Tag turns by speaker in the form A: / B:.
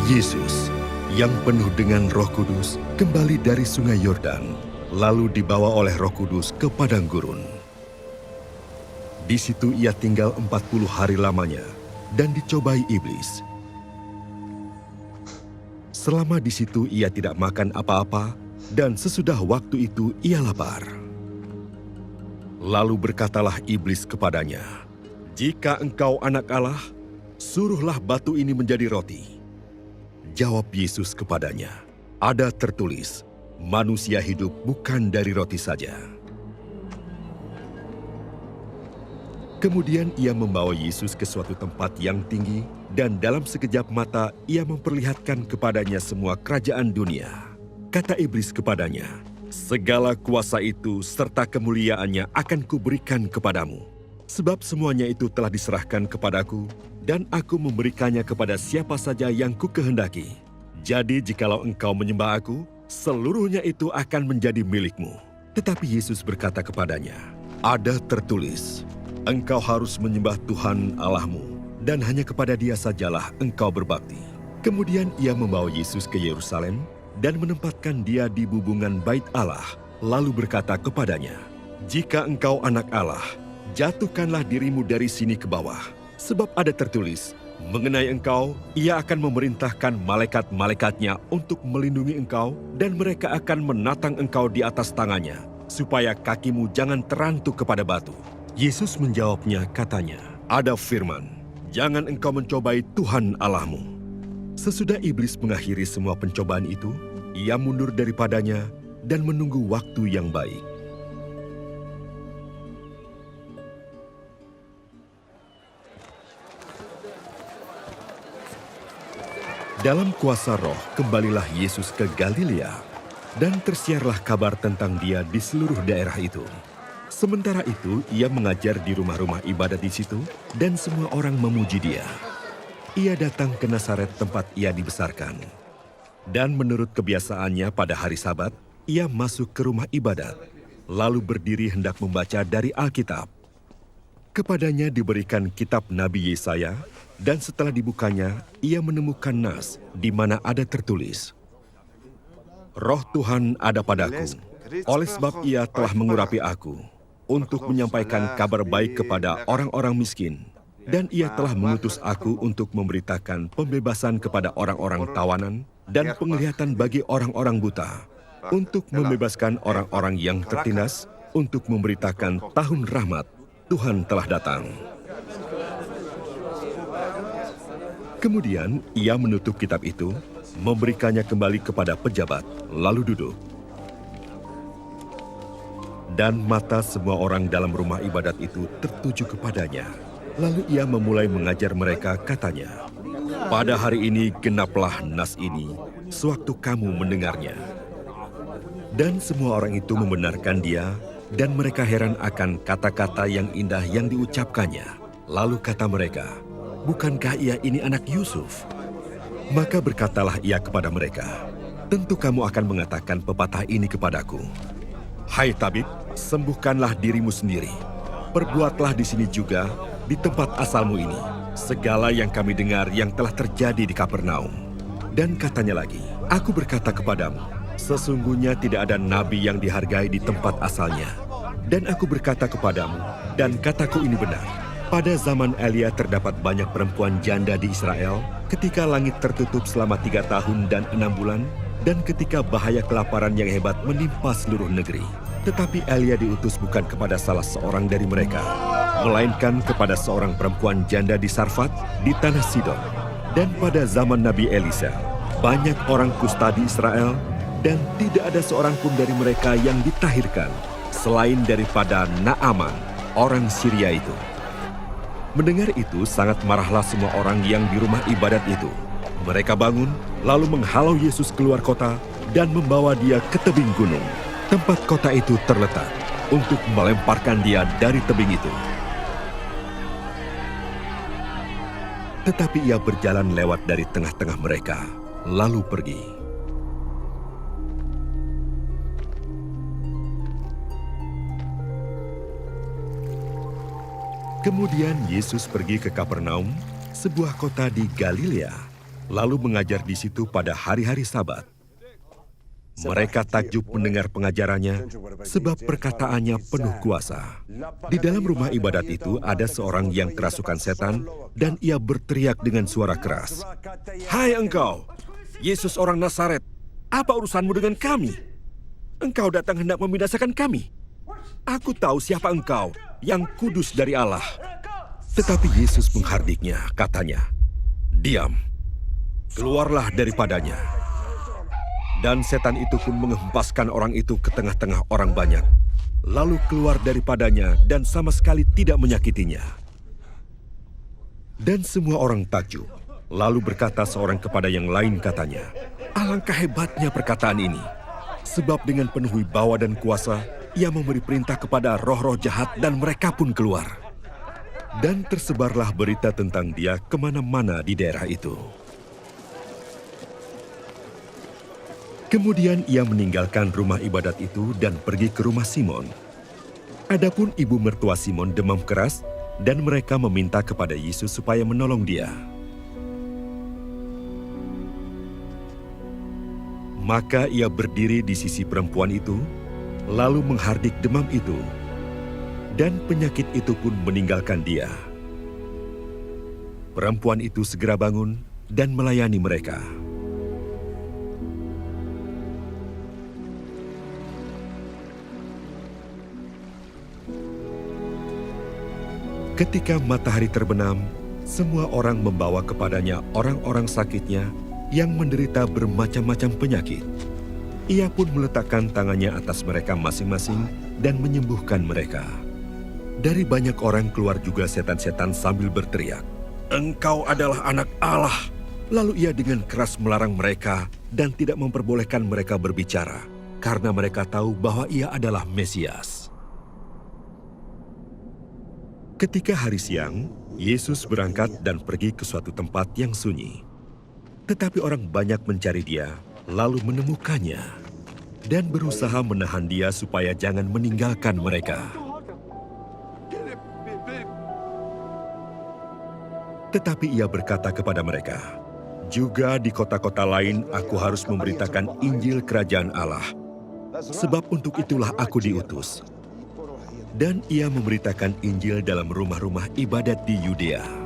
A: Yesus yang penuh dengan Roh Kudus kembali dari Sungai Yordan, lalu dibawa oleh Roh Kudus ke padang gurun. Di situ ia tinggal 40 hari lamanya dan dicobai iblis. Selama di situ ia tidak makan apa-apa, dan sesudah waktu itu ia lapar. Lalu berkatalah iblis kepadanya, "Jika engkau anak Allah, suruhlah batu ini menjadi roti." Jawab Yesus kepadanya, "Ada tertulis, manusia hidup bukan dari roti saja." Kemudian ia membawa Yesus ke suatu tempat yang tinggi, dan dalam sekejap mata ia memperlihatkan kepadanya semua kerajaan dunia. Kata iblis kepadanya, "Segala kuasa itu serta kemuliaannya akan kuberikan kepadamu, sebab semuanya itu telah diserahkan kepadaku, dan aku memberikannya kepada siapa saja yang kukehendaki. Jadi jikalau engkau menyembah aku, seluruhnya itu akan menjadi milikmu." Tetapi Yesus berkata kepadanya, "Ada tertulis, engkau harus menyembah Tuhan Allahmu, dan hanya kepada Dia sajalah engkau berbakti." Kemudian ia membawa Yesus ke Yerusalem dan menempatkan Dia di bubungan Bait Allah, lalu berkata kepadanya, "Jika engkau anak Allah, jatuhkanlah dirimu dari sini ke bawah, sebab ada tertulis, mengenai engkau, Ia akan memerintahkan malaikat-malaikatnya untuk melindungi engkau, dan mereka akan menatang engkau di atas tangannya, supaya kakimu jangan terantuk kepada batu." Yesus menjawabnya katanya, "Ada firman, jangan engkau mencobai Tuhan Allahmu." Sesudah iblis mengakhiri semua pencobaan itu, ia mundur daripadanya dan menunggu waktu yang baik. Dalam kuasa Roh, kembalilah Yesus ke Galilea, dan tersiarlah kabar tentang Dia di seluruh daerah itu. Sementara itu, ia mengajar di rumah-rumah ibadat di situ, dan semua orang memuji Dia. Ia datang ke Nazaret tempat ia dibesarkan. Dan menurut kebiasaannya pada hari Sabat, ia masuk ke rumah ibadat, lalu berdiri hendak membaca dari Alkitab. Kepadanya diberikan kitab Nabi Yesaya, dan setelah dibukanya, ia menemukan nas di mana ada tertulis, "Roh Tuhan ada padaku, oleh sebab Ia telah mengurapi aku, untuk menyampaikan kabar baik kepada orang-orang miskin, dan Ia telah mengutus aku untuk memberitakan pembebasan kepada orang-orang tawanan, dan penglihatan bagi orang-orang buta, untuk membebaskan orang-orang yang tertindas, untuk memberitakan tahun rahmat Tuhan telah datang." Kemudian ia menutup kitab itu, memberikannya kembali kepada pejabat, lalu duduk. Dan mata semua orang dalam rumah ibadat itu tertuju kepadanya. Lalu ia memulai mengajar mereka, katanya, "Pada hari ini genaplah nas ini, sewaktu kamu mendengarnya." Dan semua orang itu membenarkan dia, dan mereka heran akan kata-kata yang indah yang diucapkannya. Lalu kata mereka, "Bukankah ia ini anak Yusuf?" Maka berkatalah ia kepada mereka, "Tentu kamu akan mengatakan pepatah ini kepadaku, 'Hai tabib, sembuhkanlah dirimu sendiri. Perbuatlah di sini juga, di tempat asalmu ini, segala yang kami dengar yang telah terjadi di Kapernaum.' Dan katanya lagi, 'Aku berkata kepadamu, sesungguhnya tidak ada nabi yang dihargai di tempat asalnya. Dan aku berkata kepadamu, dan kataku ini benar, pada zaman Elia terdapat banyak perempuan janda di Israel, ketika langit tertutup selama 3 tahun dan 6 bulan, dan ketika bahaya kelaparan yang hebat menimpa seluruh negeri. Tetapi Elia diutus bukan kepada salah seorang dari mereka, melainkan kepada seorang perempuan janda di Sarfat, di tanah Sidon. Dan pada zaman Nabi Elisa, banyak orang kusta di Israel, dan tidak ada seorang pun dari mereka yang ditahirkan, selain daripada Naaman, orang Syria itu." Mendengar itu, sangat marahlah semua orang yang di rumah ibadat itu. Mereka bangun, lalu menghalau Yesus keluar kota, dan membawa Dia ke tebing gunung, tempat kota itu terletak, untuk melemparkan Dia dari tebing itu. Tetapi Ia berjalan lewat dari tengah-tengah mereka, lalu pergi. Kemudian Yesus pergi ke Kapernaum, sebuah kota di Galilea, lalu mengajar di situ pada hari-hari Sabat. Mereka takjub mendengar pengajarannya sebab perkataannya penuh kuasa. Di dalam rumah ibadat itu ada seorang yang kerasukan setan dan ia berteriak dengan suara keras, "Hai engkau, Yesus orang Nazaret, apa urusanmu dengan kami? Engkau datang hendak membinasakan kami. Aku tahu siapa engkau, yang kudus dari Allah." Tetapi Yesus menghardiknya, katanya, "Diam, keluarlah daripadanya." Dan setan itu pun menghempaskan orang itu ke tengah-tengah orang banyak, lalu keluar daripadanya dan sama sekali tidak menyakitinya. Dan semua orang takjub, lalu berkata seorang kepada yang lain, katanya, "Alangkah hebatnya perkataan ini, sebab dengan penuh wibawa dan kuasa, ia memberi perintah kepada roh-roh jahat dan mereka pun keluar." Dan tersebarlah berita tentang dia kemana-mana di daerah itu. Kemudian ia meninggalkan rumah ibadat itu dan pergi ke rumah Simon. Adapun ibu mertua Simon demam keras dan mereka meminta kepada Yesus supaya menolong dia. Maka ia berdiri di sisi perempuan itu, lalu menghardik demam itu, dan penyakit itu pun meninggalkan dia. Perempuan itu segera bangun dan melayani mereka. Ketika matahari terbenam, semua orang membawa kepadanya orang-orang sakitnya yang menderita bermacam-macam penyakit. Ia pun meletakkan tangannya atas mereka masing-masing dan menyembuhkan mereka. Dari banyak orang keluar juga setan-setan sambil berteriak, "Engkau adalah anak Allah." Lalu ia dengan keras melarang mereka dan tidak memperbolehkan mereka berbicara, karena mereka tahu bahwa ia adalah Mesias. Ketika hari siang, Yesus berangkat dan pergi ke suatu tempat yang sunyi. Tetapi orang banyak mencari dia, lalu menemukannya, dan berusaha menahan dia supaya jangan meninggalkan mereka. Tetapi ia berkata kepada mereka, "Juga di kota-kota lain aku harus memberitakan Injil Kerajaan Allah, sebab untuk itulah aku diutus." Dan ia memberitakan Injil dalam rumah-rumah ibadat di Yudea.